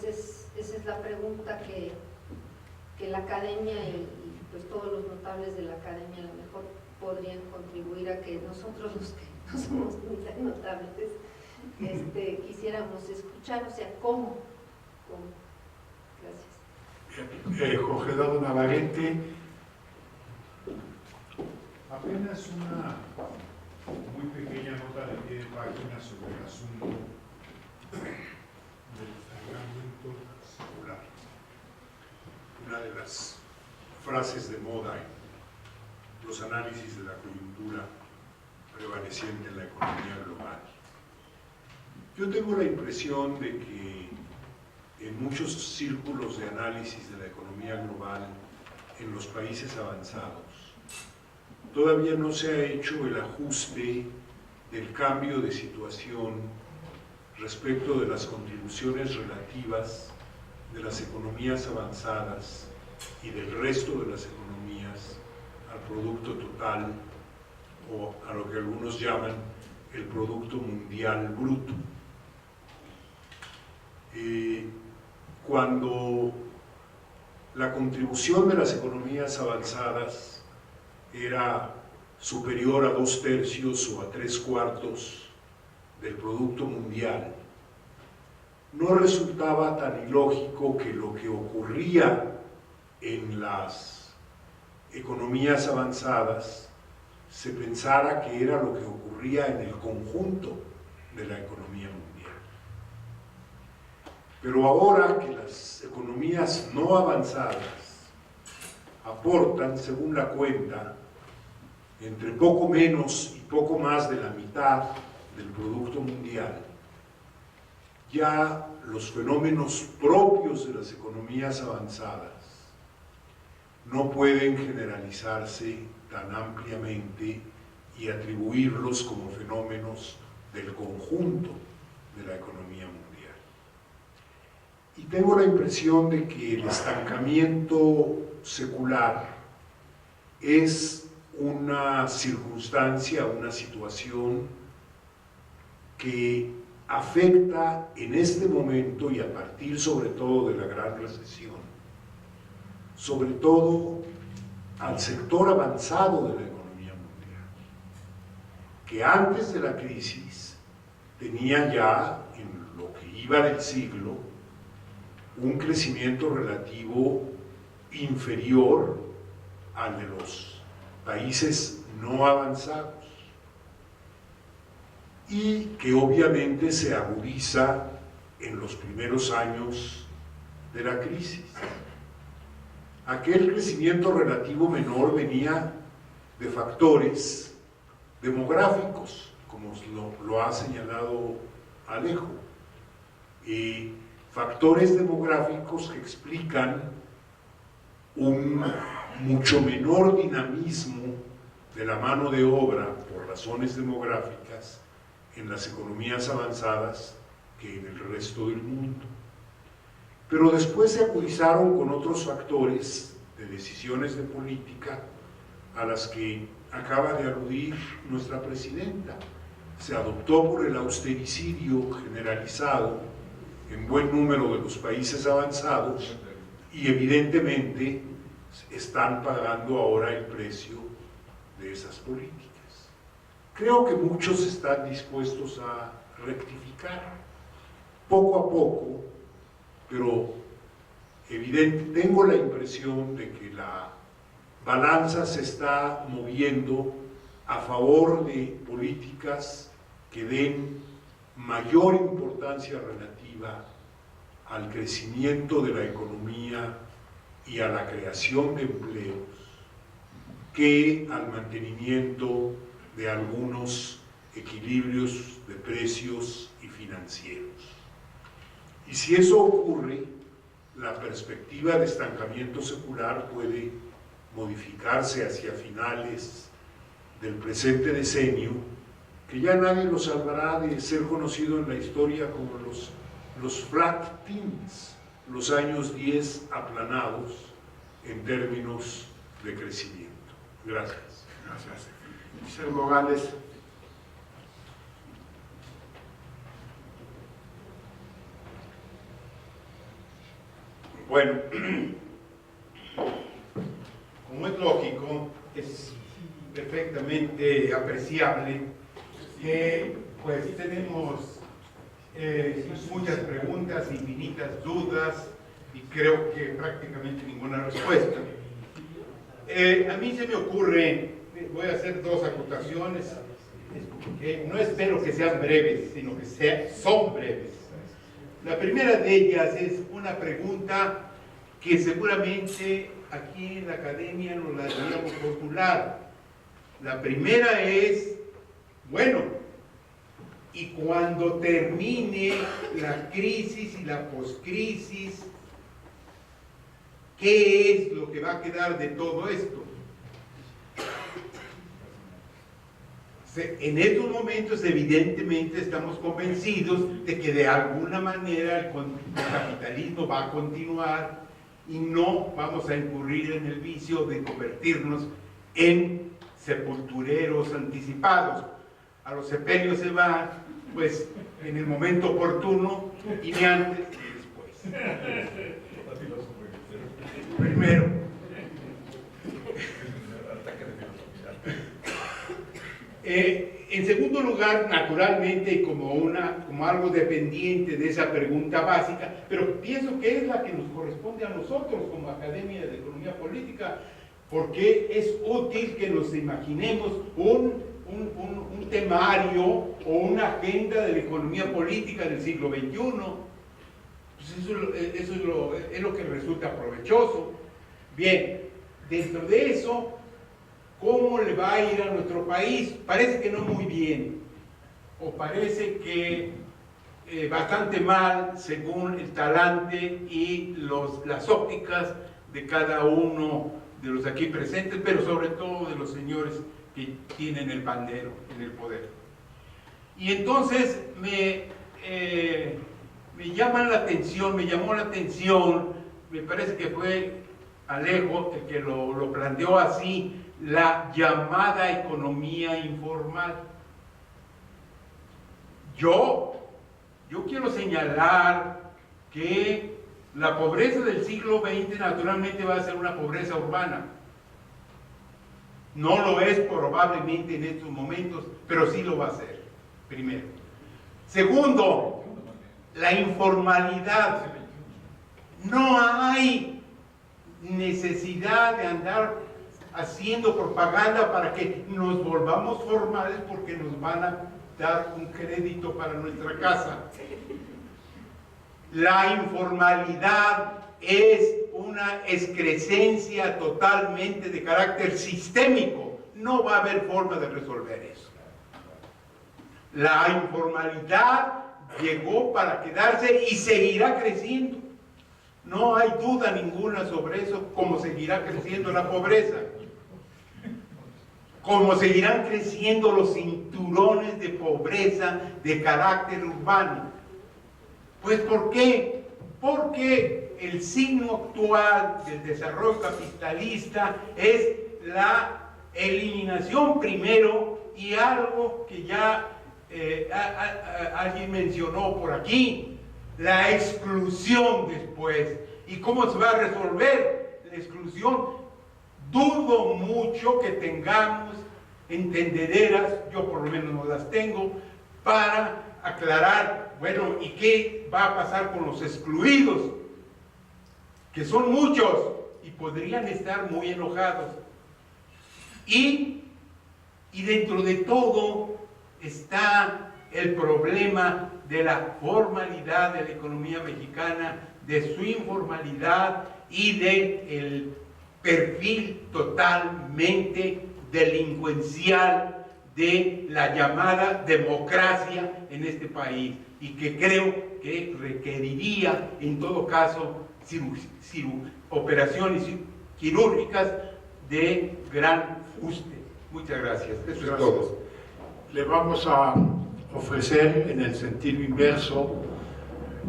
esa es la pregunta que la academia y pues todos los notables de la academia a lo mejor podrían contribuir a que nosotros los que no somos ni tan notables quisiéramos escuchar, o sea, ¿cómo? Gracias. Jorge Dado Navarrete, apenas una muy pequeña nota de pie de página sobre el asunto del estancamiento secular. Una de las frases de moda en los análisis de la coyuntura prevaleciente en la economía global. Yo tengo la impresión de que en muchos círculos de análisis de la economía global en los países avanzados todavía no se ha hecho el ajuste del cambio de situación respecto de las contribuciones relativas de las economías avanzadas y del resto de las economías al producto total, o a lo que algunos llaman el Producto Mundial Bruto. Cuando la contribución de las economías avanzadas era superior a 2/3 o a 3/4 del Producto Mundial, no resultaba tan ilógico que lo que ocurría en las economías avanzadas se pensara que era lo que ocurría en el conjunto de la economía mundial. Pero ahora que las economías no avanzadas aportan, según la cuenta, entre poco menos y poco más de la mitad del Producto Mundial, ya los fenómenos propios de las economías avanzadas no pueden generalizarse tan ampliamente y atribuirlos como fenómenos del conjunto de la economía mundial. Y tengo la impresión de que el estancamiento secular es una circunstancia, una situación que afecta en este momento y a partir sobre todo de la gran recesión, sobre todo al sector avanzado de la economía mundial, que antes de la crisis tenía ya, en lo que iba del siglo, un crecimiento relativo inferior al de los países no avanzados y que obviamente se agudiza en los primeros años de la crisis. Aquel crecimiento relativo menor venía de factores demográficos, como lo ha señalado Alejo, factores demográficos que explican un mucho menor dinamismo de la mano de obra por razones demográficas en las economías avanzadas que en el resto del mundo. Pero después se agudizaron con otros factores de decisiones de política a las que acaba de aludir nuestra presidenta. Se adoptó por el austericidio generalizado en buen número de los países avanzados y evidentemente están pagando ahora el precio de esas políticas. Creo que muchos están dispuestos a rectificar poco a poco, pero tengo la impresión de que la balanza se está moviendo a favor de políticas que den mayor importancia relativa al crecimiento de la economía y a la creación de empleos que al mantenimiento de algunos equilibrios de precios y financieros. Y si eso ocurre, la perspectiva de estancamiento secular puede modificarse hacia finales del presente decenio, que ya nadie lo salvará de ser conocido en la historia como los flat teens, los años 10 aplanados en términos de crecimiento. Gracias. Gracias. Giselle Morales. Bueno, como es lógico, es perfectamente apreciable que pues tenemos muchas preguntas, infinitas dudas y creo que prácticamente ninguna respuesta. A mí se me ocurre, voy a hacer dos acotaciones, que no espero que sean breves, sino que son breves. La primera de ellas es una pregunta que seguramente aquí en la academia nos la deberíamos postular. La primera es, bueno, y cuando termine la crisis y la poscrisis, ¿qué es lo que va a quedar de todo esto? En estos momentos, evidentemente, estamos convencidos de que de alguna manera el capitalismo va a continuar y no vamos a incurrir en el vicio de convertirnos en sepultureros anticipados. A los sepelios se va, pues, en el momento oportuno y ni antes ni después. Primero. En segundo lugar, naturalmente, y como algo dependiente de esa pregunta básica, pero pienso que es la que nos corresponde a nosotros como Academia de Economía Política, porque es útil que nos imaginemos un temario o una agenda de la economía política del siglo XXI. Pues eso es lo que resulta provechoso. Bien, dentro de eso, ¿cómo le va a ir a nuestro país? Parece que no muy bien, o parece que bastante mal según el talante y las ópticas de cada uno de los aquí presentes, pero sobre todo de los señores que tienen el bandero en el poder. Y entonces me llamó la atención, me parece que fue Alejo el que lo planteó así, la llamada economía informal. Yo quiero señalar que la pobreza del siglo XX naturalmente va a ser una pobreza urbana. No lo es probablemente en estos momentos, pero sí lo va a ser, primero. Segundo, la informalidad. No hay necesidad de andar haciendo propaganda para que nos volvamos formales porque nos van a dar un crédito para nuestra casa. La informalidad es una excrescencia totalmente de carácter sistémico. No va a haber forma de resolver eso. La informalidad llegó para quedarse y seguirá creciendo. No hay duda ninguna sobre eso, como seguirá creciendo la pobreza. Como seguirán creciendo los cinturones de pobreza de carácter urbano. Pues ¿por qué? Porque el signo actual del desarrollo capitalista es la eliminación primero y algo que ya alguien mencionó por aquí, la exclusión después. ¿Y cómo se va a resolver la exclusión? Dudo mucho que tengamos entendederas, yo por lo menos no las tengo, para aclarar, bueno, ¿y qué va a pasar con los excluidos? Que son muchos y podrían estar muy enojados. Y dentro de todo está el problema de la formalidad de la economía mexicana, de su informalidad y del perfil totalmente delincuencial de la llamada democracia en este país, y que creo que requeriría en todo caso operaciones quirúrgicas de gran fuste. Muchas gracias. Eso es todo. Le vamos a ofrecer en el sentido inverso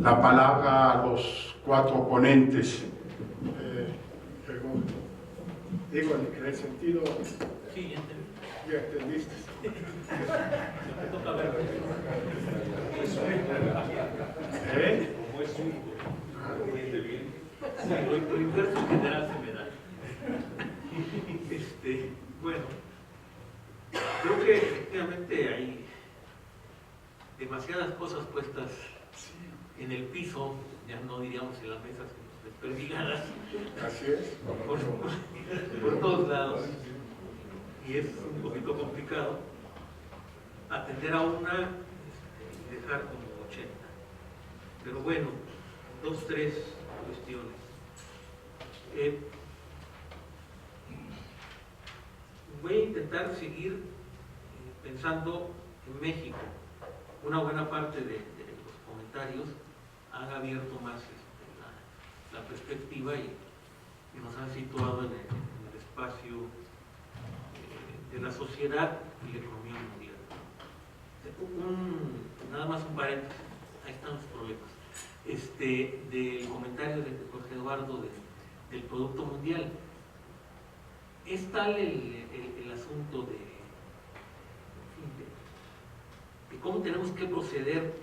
la palabra a los cuatro ponentes. Digo, en el sentido... Sí, ya entendiste. lo inverso en general se me da. Bueno, creo que efectivamente hay demasiadas cosas puestas en el piso, ya no diríamos en la mesa, sino desperdigadas. Así es. Por todos lados. Y es un poquito complicado atender a una y dejar como 80. Pero bueno, 2, 3 cuestiones. Voy a intentar seguir pensando en México. Una buena parte de los comentarios han abierto más la perspectiva y nos han situado en el espacio de la sociedad y la economía mundial. Nada más un paréntesis, ahí están los problemas. Del comentario de Jorge Eduardo del Producto Mundial. Es tal el asunto de cómo tenemos que proceder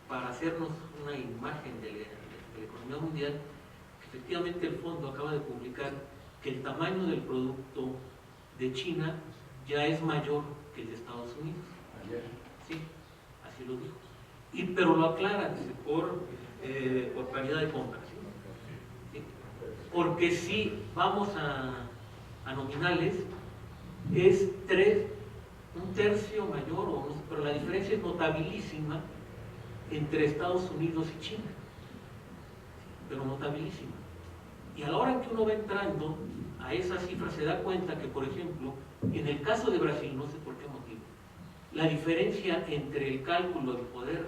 para hacernos una imagen de la economía mundial, que efectivamente el fondo acaba de publicar que el tamaño del producto de China ya es mayor que el de Estados Unidos. Sí, así lo dijo. Pero lo aclara, dice, por paridad de compras. ¿Sí? Porque si vamos a nominales, es un tercio mayor, o no sé, pero la diferencia es notabilísima entre Estados Unidos y China, pero notabilísima. Y a la hora en que uno va entrando a esa cifra se da cuenta que, por ejemplo, en el caso de Brasil, no sé por qué motivo, la diferencia entre el cálculo del poder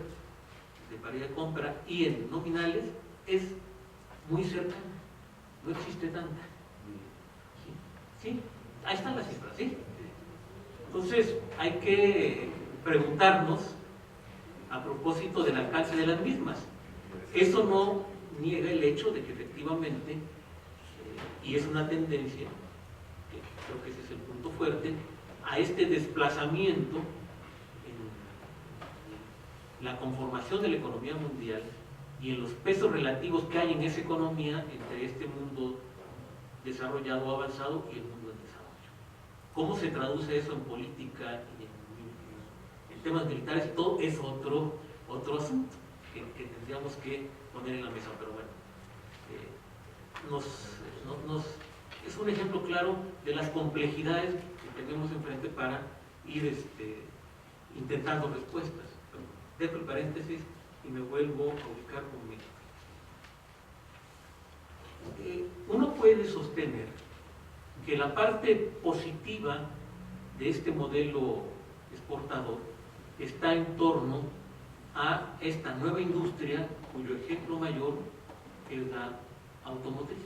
de paridad de compra y en nominales es muy cercana, no existe tanta. ¿Sí? Ahí están las cifras, ¿sí? Entonces, hay que preguntarnos a propósito del alcance de las mismas. Eso no niega el hecho de que efectivamente, y es una tendencia, que creo que ese es el punto fuerte, a este desplazamiento en la conformación de la economía mundial y en los pesos relativos que hay en esa economía entre este mundo desarrollado o avanzado y el mundo en desarrollo. ¿Cómo se traduce eso en política y en temas militares? Y todo es otro asunto que tendríamos que poner en la mesa, pero bueno, es un ejemplo claro de las complejidades que tenemos enfrente para ir intentando respuestas. Pero dejo el paréntesis y me vuelvo a ubicar con México. Uno puede sostener que la parte positiva de este modelo exportador está en torno a esta nueva industria cuyo ejemplo mayor es la automotriz.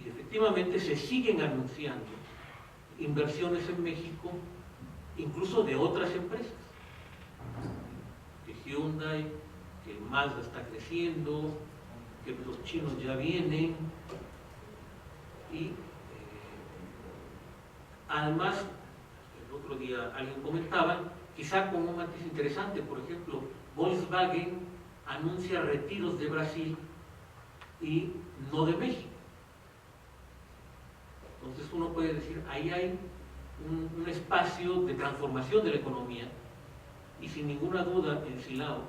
Y efectivamente se siguen anunciando inversiones en México, incluso de otras empresas, que Hyundai, que Mazda está creciendo, que los chinos ya vienen, y además, el otro día alguien comentaba, quizá con un matiz interesante, por ejemplo, Volkswagen anuncia retiros de Brasil y no de México. Entonces uno puede decir, ahí hay un espacio de transformación de la economía, y sin ninguna duda en Silao,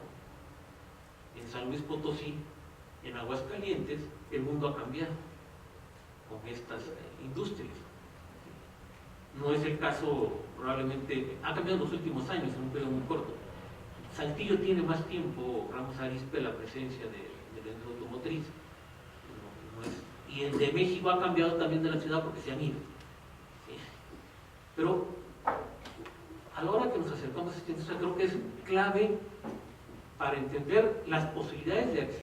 en San Luis Potosí, en Aguascalientes, el mundo ha cambiado con estas industrias. No es el caso, probablemente, ha cambiado en los últimos años, en un periodo muy corto. Saltillo tiene más tiempo, Ramos Arizpe, la presencia de la industria automotriz. Y el de México ha cambiado también de la ciudad porque se han ido. ¿Sí? Pero a la hora que nos acercamos a esta industria, creo que es clave para entender las posibilidades de acción